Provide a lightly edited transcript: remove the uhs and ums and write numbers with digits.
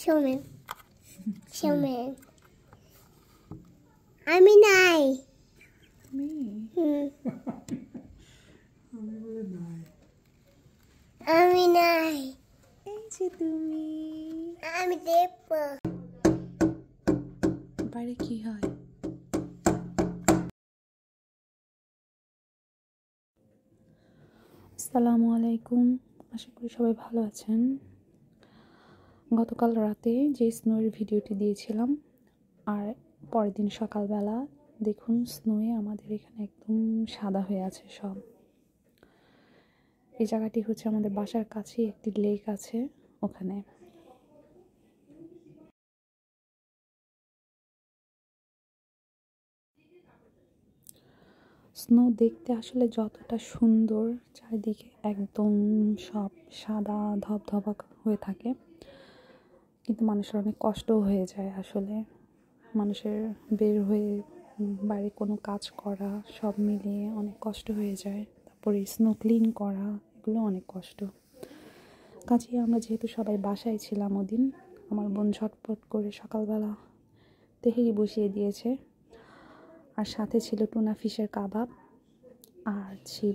Snowman. Snowman. আমি নাই আমি নাই এই যে তুমি আমি দেখব বাইরে কি হয়? আসসালামু আলাইকুম, আশা করি সবাই ভালো আছেন। গতকাল রাতে যে স্নোয়ের ভিডিওটি দিয়েছিলাম আর পরের দিন সকালবেলা দেখুন স্নোয়ে আমাদের এখানে একদম সাদা হয়ে আছে সব। এই জায়গাটি হচ্ছে আমাদের বাসার কাছেই একটি লেক আছে, ওখানে স্নো দেখতে আসলে যতটা সুন্দর, চারিদিকে একদম সব সাদা ধবধবা হয়ে থাকে, কিন্তু মানুষের অনেক কষ্টও হয়ে যায়। আসলে মানুষের বের হয়ে বাইরে কোনো কাজ করা সব মিলিয়ে অনেক কষ্ট হয়ে যায়। তারপরে স্নো ক্লিন করা, এগুলো অনেক কষ্ট। কাজেই আমরা যেহেতু সবাই বাসায় ছিলাম ওদিন, আমার বোন ঝটপট করে সকালবেলা তেহেরি বসিয়ে দিয়েছে, আর সাথে ছিল টুনা ফিশের কাবাব, আর ছিল